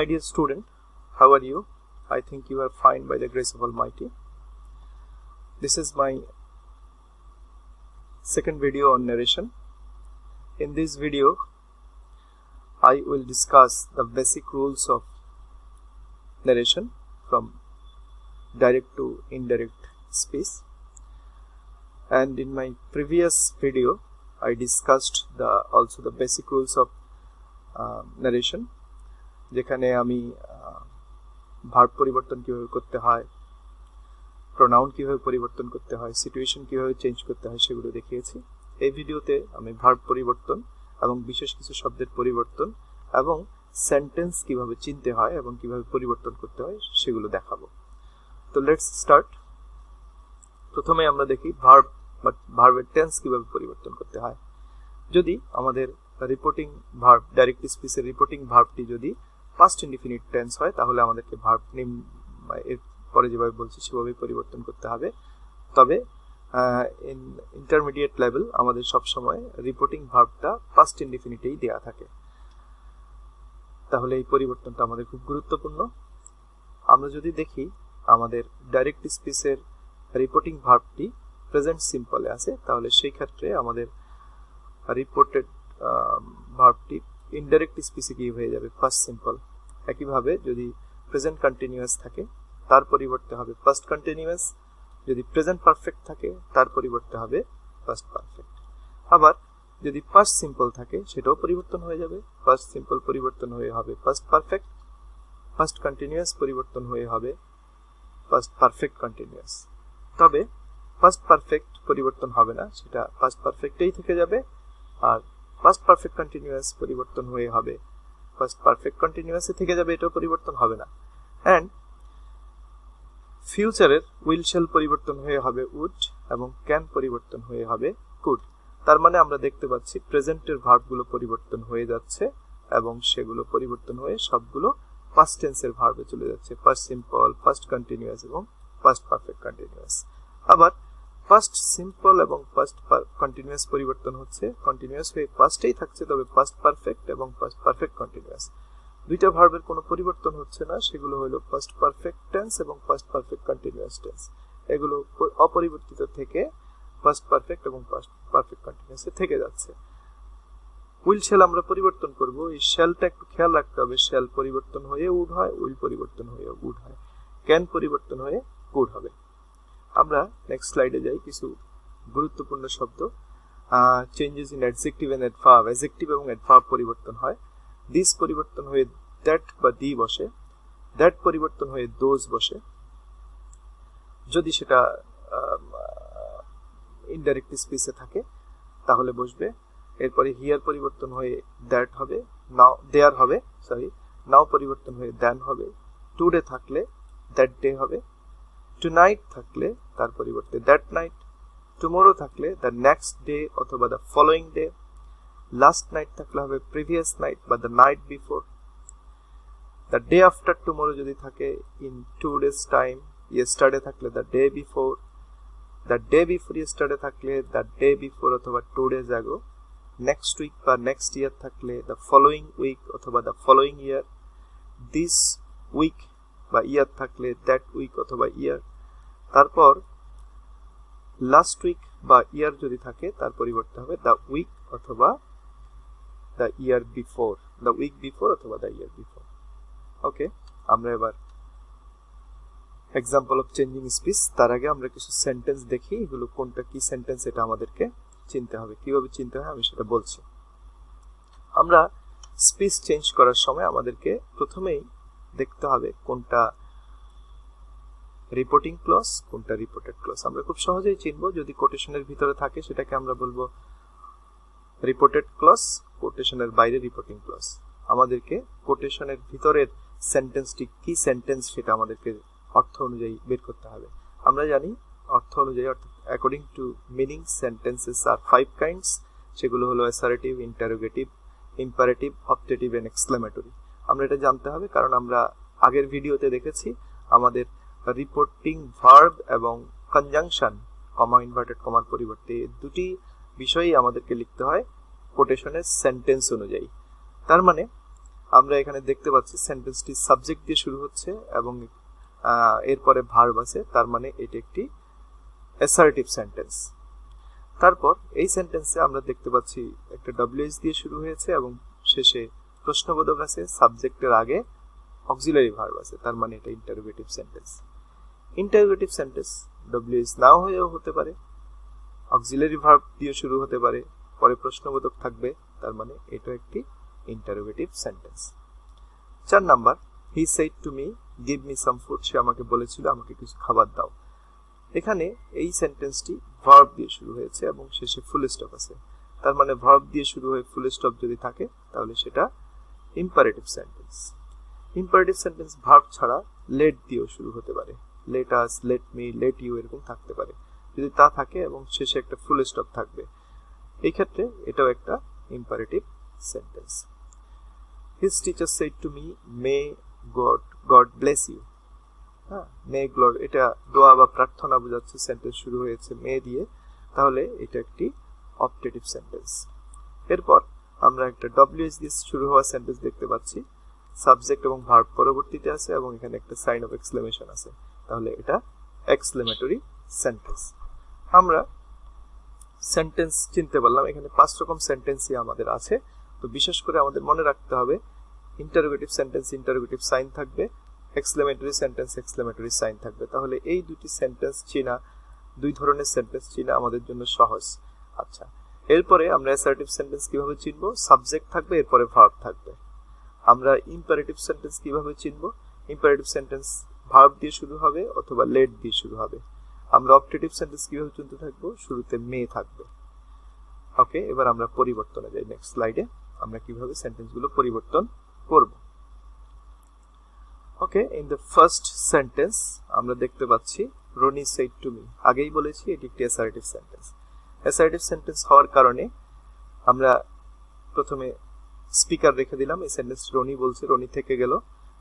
my dear student, how are you? I think you are fine by the grace of Almighty. This is my second video on narration. In this video, I will discuss the basic rules of narration from direct to indirect speech. And in my previous video, I discussed also the basic rules of narration, যেখানে আমি verb পরিবর্তন কিভাবে করতে হয়, pronoun কিভাবে পরিবর্তন করতে হয়, সিচুয়েশন কিভাবে চেঞ্জ করতে হয় সেগুলো দেখিয়েছি। এই ভিডিওতে আমি ভার্ব পরিবর্তন এবং বিশেষ কিছু শব্দের পরিবর্তন এবং সেন্টেন্স কিভাবে চিনতে হয় এবং কিভাবে পরিবর্তন করতে হয় সেগুলো দেখাবো। তো লেটস স্টার্ট। প্রথমে আমরা দেখি ভার্বের টেন্স কিভাবে পরিবর্তন করতে হয়। যদি আমাদের রিপোর্টিং ভার্ব, ডাইরেক্ট স্পিচের রিপোর্টিং ভার্বটি যদি পাস্ট ইনডিফিনিট টেন্স হয়, তাহলে আমাদেরকে ভার্ব এর পরে যেভাবে বলছি সেভাবেই পরিবর্তন করতে হবে। তবে ইন্টারমিডিয়েট লেভেল আমাদের সবসময় রিপোর্টিং ভার্বটা পাস্ট ইনডিফিনিটেই দেওয়া থাকে, তাহলে এই পরিবর্তনটা আমাদের খুব গুরুত্বপূর্ণ। আমরা যদি দেখি আমাদের ডাইরেক্ট স্পিচের রিপোর্টিং ভার্বটি প্রেজেন্ট সিম্পলে আছে, তাহলে সেই ক্ষেত্রে আমাদের রিপোর্টেড ভার্বটি ইনডাইরেক্ট স্পিচে কি হয়ে যাবে, ফার্স্ট সিম্পল। একইভাবে যদি প্রেজেন্ট কন্টিনিউয়াস থাকে তার পরিবর্তে হবে ফার্স্ট কন্টিনিউয়াস, যদি প্রেজেন্ট পারফেক্ট থাকে তার পরিবর্তে হবে ফার্স্ট পারফেক্ট। আবার যদি ফার্স্ট সিম্পল থাকে সেটাও পরিবর্তন হয়ে যাবে, ফার্স্ট সিম্পল পরিবর্তন হয়ে হবে ফার্স্ট পারফেক্ট, ফার্স্ট কন্টিনিউয়াস পরিবর্তন হয়ে হবে ফার্স্ট পারফেক্ট কন্টিনিউয়াস। তবে ফার্স্ট পারফেক্ট পরিবর্তন হবে না, সেটা ফার্স্ট পারফেক্টেই থেকে যাবে। আর ফার্স্ট পারফেক্ট কন্টিনিউয়াস পরিবর্তন হয়ে হবে ফার্স্ট পারফেক্ট কন্টিনিউয়াসে থেকে যাবে, এটাও পরিবর্তন হবে না। এন্ড ফিউচারের উইল শ্যাল পরিবর্তন হয়ে হবে উড এবং ক্যান পরিবর্তন হয়ে হবে কুড। তার মানে আমরা দেখতে পাচ্ছি প্রেজেন্টের ভার্বগুলো পরিবর্তন হয়ে যাচ্ছে এবং সেগুলো পরিবর্তন হয়ে সবগুলো পাস্ট টেন্সের ভার্বে চলে যাচ্ছে, ফার্স্ট সিম্পল, ফার্স্ট কন্টিনিউয়াস এবং ফার্স্ট পারফেক্ট কন্টিনিউয়াস। আবার ফার্স্ট সিম্পল এবং ফার্স্ট কন্টিনিউয়াস পরিবর্তন হচ্ছে, কন্টিনিউয়াস হয়ে ফার্স্টেই থাকছে, তবে ফার্স্ট পারফেক্ট এবং ফার্স্ট পারফেক্ট কন্টিনিউয়াস দুইটা ভার্বের কোনো পরিবর্তন হচ্ছে না। সেগুলো হলো ফার্স্ট পারফেক্ট টেন্স এবং ফার্স্ট পারফেক্ট কন্টিনিউয়াস টেন্স। এগুলো অপরিবর্তিত থেকে ফার্স্ট পারফেক্ট এবং ফার্স্ট পারফেক্ট কন্টিনিউয়াসে থেকে যাচ্ছে। উইল শ্যাল আমরা পরিবর্তন করব, এই শ্যালটা একটু খেয়াল রাখতে হবে। শ্যাল পরিবর্তন হয়ে উড হয়, উইল পরিবর্তন হয়ে উড হয়, ক্যান পরিবর্তন হয়ে কুড হবে। আমরা নেক্সট স্লাইডে যাই। কিছু গুরুত্বপূর্ণ শব্দ, changes in adjective and adverb. Adjective এবং অ্যাডভার্ব পরিবর্তন হয়। দিস পরিবর্তন হয়ে দ্যাট বা দি বসে, দ্যাট পরিবর্তন হয়ে দোজ বসে যদি সেটা ইনডাইরেক্ট স্পিচে থাকে তাহলে বসবে। এরপরে হিয়ার পরিবর্তন হয়ে দ্যাট হবে, নাও দেয়ার হবে, নাও পরিবর্তন হয়ে দ্যান হবে। টুডে থাকলে দ্যাট ডে হবে, টুনাইট থাকলে তার পরিবর্তে দ্যাট নাইট, টুমরো থাকলে দ্য নেক্সট ডে অথবা the following day, last night থাকলে হবে প্রিভিয়াস নাইট বা the night before, the day after tomorrow যদি থাকে ইন 2 days টাইম, ইয়েস্টারডে থাকলে the day before, the day before yesterday থাকলে the day before অথবা 2 days ago, next week বা next year থাকলে দ্য ফলোইং উইক অথবা the following year, this week বা year থাকলে দ্যাট উইক অথবা ইয়ার। তারপর লাস্ট উইক বা ইয়ার যদি থাকে তার পরিবর্তে হবে দ্য উইক অথবা the year before, the week before অথবা দ্য ইয়ার বিফোর। ওকে, আমরা এবার এক্সাম্পল অফ চেঞ্জিং স্পিচ। তার আগে আমরা কিছু সেন্টেন্স দেখি, এগুলো কোনটা কি সেন্টেন্স এটা আমাদেরকে চিনতে হবে। কিভাবে চিনতে হয় আমি সেটা বলছি। আমরা স্পিচ চেঞ্জ করার সময় আমাদেরকে প্রথমেই দেখতে হবে কোনটা রিপোর্টিং ক্লজ, কোনটা রিপোর্টেড ক্লজ। আমরা খুব সহজেই চিনবো। যদি কোটেশনের ভিতরে থাকে সেটাকে আমরা বলবো রিপোর্টেড ক্লজ, কোটেশনের বাইরে রিপোর্টিং ক্লজ। আমাদেরকে কোটেশনের ভিতরের সেন্টেন্সটি কি সেন্টেন্স সেটা আমাদেরকে অর্থ অনুযায়ী বের করতে হবে। আমরা জানি অর্থ অনুযায়ী, অর্থাৎ অ্যাকর্ডিং টু মিনিং সেন্টেন্সেস আর 5 কাইন্ডস। সেগুলো হলো assertive, interrogative, imperative, optative and exclamatory. আমরা এটা জানতে হবে কারণ আমরা আগের ভিডিওতে দেখেছি আমাদের রিপোর্টিং ভার্ব এবং কনজাংশন, কমা ইনভার্টেড কমার পরিবর্তে দুটি বিষয়ই আমাদেরকে লিখতে হয় কোটেশনের সেন্টেন্স অনুযায়ী। তার মানে আমরা এখানে দেখতে পাচ্ছি সেন্টেন্সটি সাবজেক্ট দিয়ে শুরু হচ্ছে এবং এরপরে ভার্ব আছে, তার মানে এটি একটি অ্যাসার্টিভ সেন্টেন্স। তারপর এই সেন্টেন্সে আমরা দেখতে পাচ্ছি একটা ডব্লিউএস দিয়ে শুরু হয়েছে এবং শেষে প্রশ্নবোধক আছে, সাবজেক্টের আগে অক্সিলারি ভার্ব আছে, তার মানে এটা interrogative sentence. Interrogative sentence WS নাও হয়েও হতে পারে, অক্সিলারি ভার্ব দিয়ে শুরু হতে পারে, পরে প্রশ্নবোধক থাকবে, তার মানে এটা একটি interrogative sentence. 4 number, he said to me give me some food, সে আমাকে বলেছিল আমাকে কিছু খাবার দাও। এখানে এই সেন্টেন্সটি ভার্ব দিয়ে শুরু হয়েছে এবং শেষে ফুল স্টপ আছে, তার মানে ভার্ব দিয়ে শুরু হয়ে ফুল স্টপ যদি থাকে তাহলে সেটা imperative sentence. Imperative sentence verb ছাড়া লেট দিয়েও শুরু হতে পারে, let us, let me, let you এরকম থাকতে পারে। যদি তা থাকে এবং শেষে একটা ফুল স্টপ থাকবে, এই ক্ষেত্রে এটাও একটা imperative sentence. His teacher said to me may God bless you. হ্যাঁ, মে গড, এটা দোয়া বা প্রার্থনা বোঝাচ্ছে, সেন্টেন্স শুরু হয়েছে মে দিয়ে, তাহলে এটা একটি অপটেটিভ সেন্টেন্স। এরপর আমরা একটা ডব্লিউএস দিয়ে শুরু হওয়া সেন্টেন্স দেখতে পাচ্ছি, সাবজেক্ট এবং ভার্ব পরবর্তীতে আছে এবং এখানে একটা সাইন অফ এক্সক্লেমেশন আছে, তাহলে এটা এক্সক্লেমেটরি সেন্টেন্স। আমরা সেন্টেন্স চিনতে পারলাম, এখানে 5 রকম সেন্টেন্সই আমাদের আছে। তো বিশেষ করে আমাদের মনে রাখতে হবে ইন্টারোগেটিভ সেন্টেন্স ইন্টারোগেটিভ সাইন থাকবে, এক্সক্লেমেটরি সেন্টেন্স এক্সক্লেমেটরি সাইন থাকবে, তাহলে এই দুটি সেন্টেন্স চিনা, দুই ধরনের সেন্টেন্স চিনা আমাদের জন্য সহজ। আচ্ছা, এরপরে আমরা অ্যাসার্টিভ সেন্টেন্স কিভাবে চিনবো? সাবজেক্ট থাকবে, এরপরে ভার্ব থাকবে। আমরা ইম্পারেটিভ সেন্টেন্স কিভাবে চিনবো? ইম্পারেটিভ সেন্টেন্স ভার্ব দিয়ে শুরু হবে অথবা লেট দিয়ে শুরু হবে। আমরা অপটেটিভ সেন্টেন্স কিভাবে চিনতে থাকবো? শুরুতে মে থাকবে। ওকে, এবার আমরা পরিবর্তনে যাই। নেক্সট স্লাইডে আমরা কিভাবে সেন্টেন্সগুলো পরিবর্তন করব। ওকে, ইন দ্য ফার্স্ট সেন্টেন্স আমরা দেখতে পাচ্ছি রনি সেড টু মি। আগেই বলেছি এটি একটি অ্যাসার্টিভ সেন্টেন্স। অ্যাসার্টিভ সেন্টেন্স হওয়ার কারণে আমরা প্রথমে স্পিকার রেখে দিলাম, এই সেন্টেন্স রনি বলছে, রনি থেকে গেল।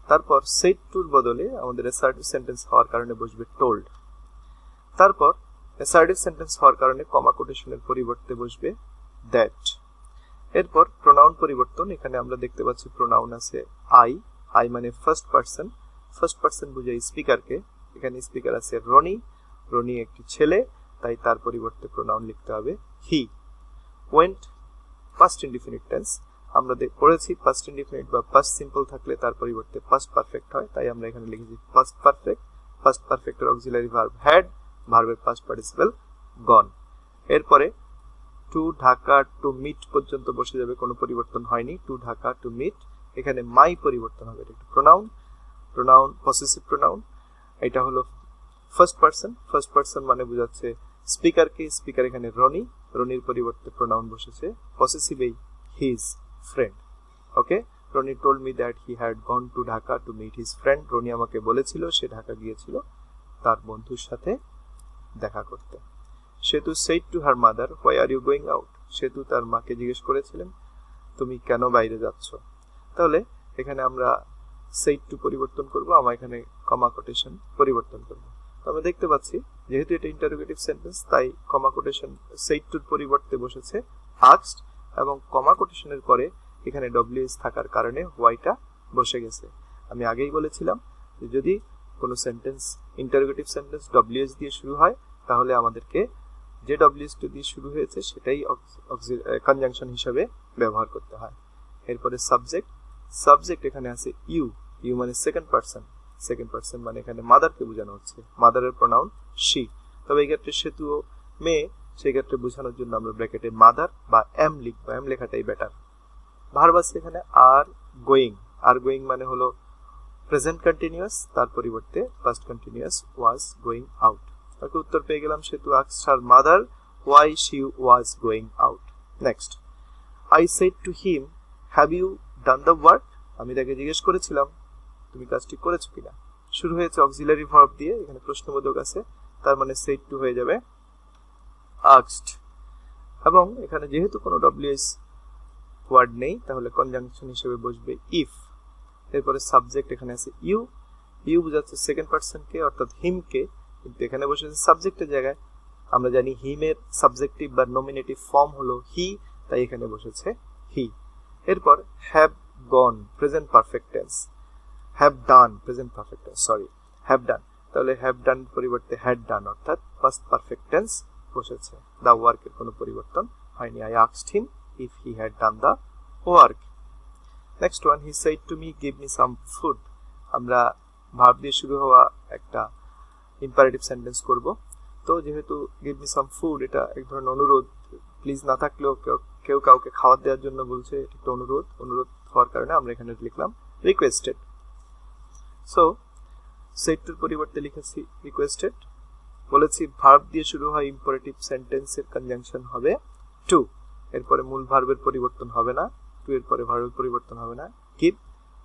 তারপর সেড টুর বদলে আমাদের অ্যাসার্টিভ সেন্টেন্স হওয়ার কারণে বসবে টোল্ড। তারপর অ্যাসার্টিভ সেন্টেন্স হওয়ার কারণে কমা কোটেশনের পরিবর্তে বসবে দ্যাট। এরপর প্রোনাউন পরিবর্তন, এখানে আমরা দেখতে পাচ্ছি প্রোনাউন আছে আই, আই মানে ফার্স্ট পারসন, ফার্স্ট পারসন বোঝায় স্পিকারকে। এখানে স্পিকার আছে রনি, রনি একটি ছেলে, তাই তার পরিবর্তে প্রোনাউন লিখতে হবে হি। ওয়েন্ট পাস্ট ইনডিফিনিট টেন্স, আমরা পড়েছি পাস্ট ইনডিফিনিট বা পাস্ট সিম্পল থাকলে তার পরিবর্তে পাস্ট পারফেক্ট হয়, তাই আমরা এখানে লিখেছি পাস্ট পারফেক্ট। পাস্ট পারফেক্টের অক্সিলারি ভার্ব হ্যাড, ভার্বের পাস্ট পার্টিসিপল গন। এরপরে টু ঢাকা টু মিট পর্যন্ত বসে যাবে, কোনো পরিবর্তন হয়নি। টু ঢাকা টু মিট, এখানে মাই পরিবর্তন হবে, এটা একটা প্রোনাউন, প্রোনাউন পসেসিভ প্রোনাউন। এটা হলো ফার্স্ট পারসন, ফার্স্ট পারসন মানে বোঝাচ্ছে স্পিকারকে, স্পিকার এখানে রনি, রনির পরিবর্তে প্রোনাউন বসেছে পসেসিভেই his friend. Okay, Roni told me that he had gone to Dhaka to meet his friend. Roni আমাকে বলেছিল সে ঢাকা গিয়েছিল তার বন্ধুর সাথে দেখা করতে। Setu said to her mother why are you going out. Setu তার মাকে জিজ্ঞেস করেছিলেন তুমি কেন বাইরে যাচ্ছ। তাহলে এখানে আমরা সেড টু পরিবর্তন করব, আমরা এখানে কমা কোটেশন পরিবর্তন করব। তো আমরা দেখতে পাচ্ছি যেহেতু এটা ইন্টারোগেটিভ সেন্টেন্স, তাই কমা কোটেশন সেড টুর পরিবর্তে বসেছে আস্কড, এবং কমা কোটেশনের পরে এখানে ডব্লিউএস থাকার কারণে হোয়াইটা বসে গেছে। আমি আগেই বলেছিলাম যে যদি কোনো সেন্টেন্স ইন্টারোগেটিভ সেন্টেন্স ডব্লিউএস দিয়ে শুরু হয় তাহলে আমাদেরকে যে ডব্লিউএস দিয়ে শুরু হয়েছে সেটাই কনজাংশন হিসেবে ব্যবহার করতে হয়। এরপরে সাবজেক্ট, সাবজেক্ট এখানে আছে ইউ, ইউ মানে সেকেন্ড পারসন, সেকেন্ড পারসন মানে এখানে মাদারকে বোঝানো হচ্ছে, মাদারের প্রোনাউন শি। তবে এই ক্ষেত্রে সেতু ও মেয়ে, সেই ক্ষেত্রে বোঝানোর জন্য আমরা ব্র্যাকেটে মাদার বা এম লিখবো, এম লেখাটাই বেটার। ভার্ব আছে এখানে আর গোয়িং, আর গোয়িং মানে হলো প্রেজেন্ট কন্টিনিউয়াস, তার পরিবর্তে past continuous was going out. তাকে উত্তর পেয়ে গেলাম Setu asked her mother why she was going out. Next, I said to him have you done the work. আমি তাকে জিজ্ঞেস করেছিলাম তুমি কাজটি করেছো কিনা। শুরু হয়েছে অক্সিলারি ভার্ব দিয়ে, এখানে প্রশ্নবোধক আছে, তার মানে সেড টু হয়ে যাবে আস্কড। এবং এখানে যেহেতু কোনো ডব্লিউএস ওয়ার্ড নেই তাহলে কনজাংশন হিসেবে বসবে ইফ। এরপরে সাবজেক্ট এখানে আছে ইউ, ইউ বোঝাচ্ছে সেকেন্ড পারসনকে অর্থাৎ হিমকে, কিন্তু এখানে বসেছে সাবজেক্টের জায়গায়। আমরা জানি হিমের সাবজেক্টিভ বা নমিনেটিভ ফর্ম হলো হি, তাই এখানে বসেছে হি। এরপর have gone present perfect tense, have done present perfect tense, sorry have done, তাহলে have done পরিবর্তে had done অর্থাৎ past perfect tense বসেছে, the work এর কোনো পরিবর্তন হয়নি। I asked him if he had done the work. Next one, he said to me give me some food, আমরা verb দিয়ে শুরু হওয়া একটা ইম্পারেটিভ সেন্টেন্স করব। তো যেহেতু give me some food এটা এক ধরনের অনুরোধ, প্লিজ না থাকলেও কেউ কাউকে খাবার দেওয়ার জন্য বলছে, এটা একটা অনুরোধ হওয়ার কারণে আমরা এখানে লিখলাম রিকোয়েস্টেড। সো said টুর পরিবর্তে লিখেছি রিকোয়েস্টেড। বলেছি ভার্ব দিয়ে শুরু হয় ইম্পারেটিভ সেন্টেন্সের কনজাংশন হবে টু, এরপরে মূল ভার্বের পরিবর্তন হবে না, টু এর পরে ভার্বের পরিবর্তন হবে না, give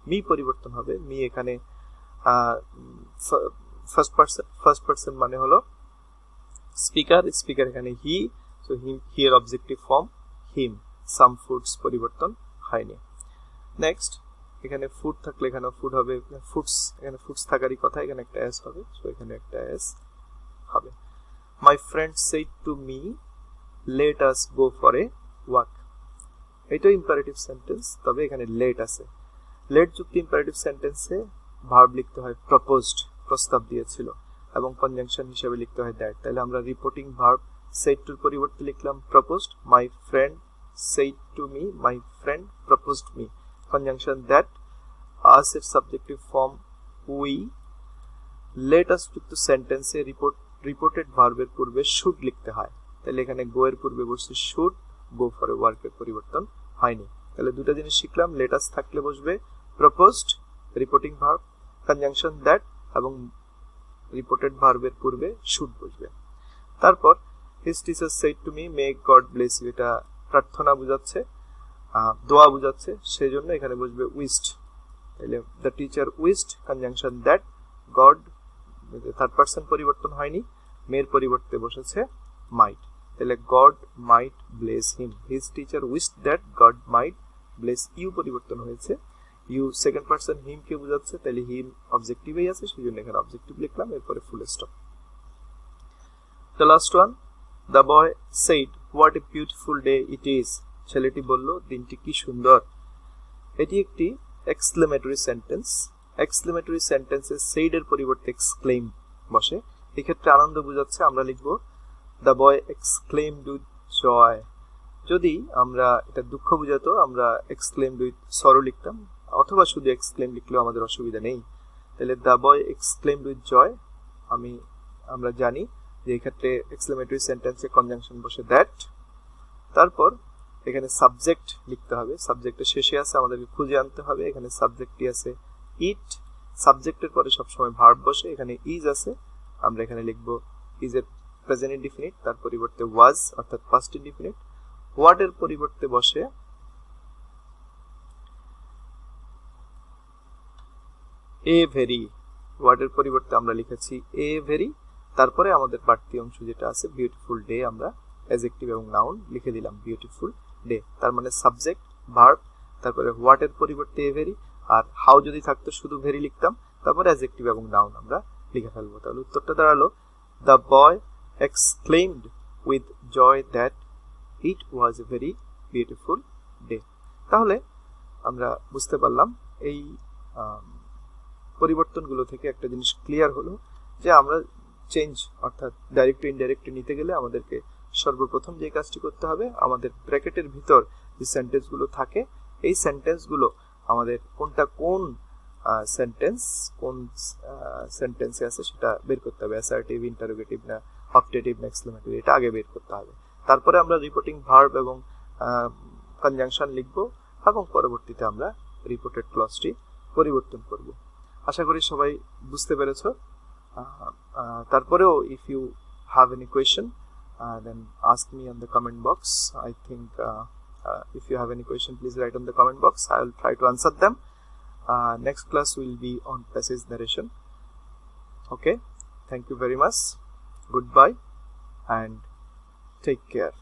মি পরিবর্তন হবে, মি এখানে ফার্স্ট পারসন মানে হলো স্পিকার এখানে হি, সো হি এর অবজেক্টিভ ফর্ম হিম, সাম ফুডস পরিবর্তন হয়নি। নেক্সট, এখানে ফুড থাকলে এখানে ফুড হবে, ফুডস এখানে ফুডস থাকারই কথা, এখানে একটা এস হবে, সো এখানে একটা এস হবে। মাই friend said to me let us go for a walk, এটাও ইম্পারেটিভ সেন্টেন্স, তবে এখানে লেট আছে। লেট যুক্ত ইম্পারেটিভ সেন্টেন্সে ভার্ব লিখতে হয় প্রপোজড, প্রস্তাব দিয়েছিল, এবং কনজাংশন হিসেবে লিখতে হয় দ্যাট। তাহলে আমরা রিপোর্টিং ভার্ব সেড টুর পরিবর্তে লিখলাম proposed, my friend said to me, my friend proposed me, conjunction that, us এর subjective form we, let us যুক্ত সেন্টেন্সে রিপোর্টেড ভার্বের পূর্বে শুড লিখতে হয়, তাহলে এখানে গো এর পূর্বে বসছে শুড, গো ফর এ ওয়ার্কের পরিবর্তন হয়নি। তাহলে দুটো জিনিস শিখলাম, লেট আস থাকলে বসবে proposed reporting verb, conjunction that, এবং রিপোর্টেড ভার্বের পূর্বে শুড বসবে। তারপর his teacher said to me may God bless you, এটা প্রার্থনা বোঝাচ্ছে, দোয়া বোঝাচ্ছে, সেই জন্য এখানে বসবে উইশড, তাহলে the teacher wished, conjunction that, God third person পরিবর্তন হয়নি, মেয়ের পরিবর্তে বসেছে মাইট, তাহলে God might bless him, his teacher wished that God might bless you পরিবর্তন হয়েছে, ইউ সেকেন্ড পারসন হিম কে বোঝাচ্ছে, তাহলে হিম অবজেক্টিভেই আছে, সেই জন্য এখানে অবজেক্টিভ লিখলাম, এরপরে full stop. The last one, the boy said what a beautiful day it is, ছেলেটি বলল দিনটি কি সুন্দর। এটি একটি এক্সক্লেমেটরি সেন্টেন্স, এক্সক্লেমেটরি সেন্টেন্সে সেড এর পরিবর্তে এক্সক্লেম বসে, এক্ষেত্রে আনন্দ বোঝাচ্ছে, আমরা লিখব দ্য বয় এক্সক্লেমড উইথ জয়। যদি আমরা এটা দুঃখ বোঝাতো আমরা এক্সক্লেমড উইথ সরো লিখতাম, অথবা শুধু এক্সক্লেম লিখলেও আমাদের অসুবিধা নেই। তাহলে দ্য বয় এক্সক্লেমড উইথ জয়, আমরা জানি যে এক্ষেত্রে এক্সক্লেমেটরি সেন্টেন্সে কনজাংশন বসে দ্যাট। তারপর এখানে সাবজেক্ট লিখতে হবে, সাবজেক্টের শেষে আছে, আমাদেরকে খুঁজে আনতে হবে, এখানে সাবজেক্টটি আছে ইট, সাবজেক্টের পরে সবসময় ভার্ব বসে, এখানে ইজ আছে, আমরা এখানে লিখব ইজ এর প্রেজেন্ট ইনডিফিনিট, তার পরিবর্তে ওয়াজ অর্থাৎ পাস্ট ইনডিফিনিট। হোয়াট এর পরিবর্তে বসে এ ভেরি, হোয়াট এর পরিবর্তে আমরা লিখেছি এ ভেরি, তারপরে আমাদের বাড়তি অংশ যেটা আছে বিউটিফুল ডে, আমরা অ্যাডজেক্টিভ এবং নাউন লিখে দিলাম বিউটিফুল ডে, তার মানে সাবজেক্ট ভার্ব, তারপরে হোয়াট এর পরিবর্তে এ ভেরি, আর হাউ যদি থাকতো শুধু ভেরি লিখতাম, তারপরে অ্যাডজেক্টিভ এবং নাউন আমরা লিখে ফেলবো। তাহলে উত্তরটা দাঁড়ালো the boy exclaimed with joy that it was a very beautiful day. তাহলে আমরা বুঝতে পারলাম এই পরিবর্তনগুলো থেকে একটা জিনিস ক্লিয়ার হলো যে আমরা চেঞ্জ অর্থাৎ ডাইরেক্ট টু ইনডাইরেক্ট নিতে গেলে আমাদেরকে সর্বপ্রথম যে কাজটি করতে হবে, আমাদের ব্র্যাকেটের ভিতর যে সেন্টেন্সগুলো থাকে এই সেন্টেন্সগুলো আমাদের কোনটা কোন সেন্টেন্সে আছে সেটা বের করতে হবে, অ্যাসার্টিভ, ইন্টারোগেটিভ না অপটেটিভ না এক্সক্লেমেটরি, এটা আগে বের করতে হবে। তারপরে আমরা রিপোর্টিং ভার্ব এবং কনজাংশন লিখব এবং পরবর্তীতে আমরা রিপোর্টেড ক্লজটি পরিবর্তন করব। আশা করি সবাই বুঝতে পেরেছো। তারপরেও if you have any question then ask me on the comment box. I think if you have any question please write on the comment box, I will try to answer them. Next class will be on passage narration. Okay, thank you very much, goodbye and take care.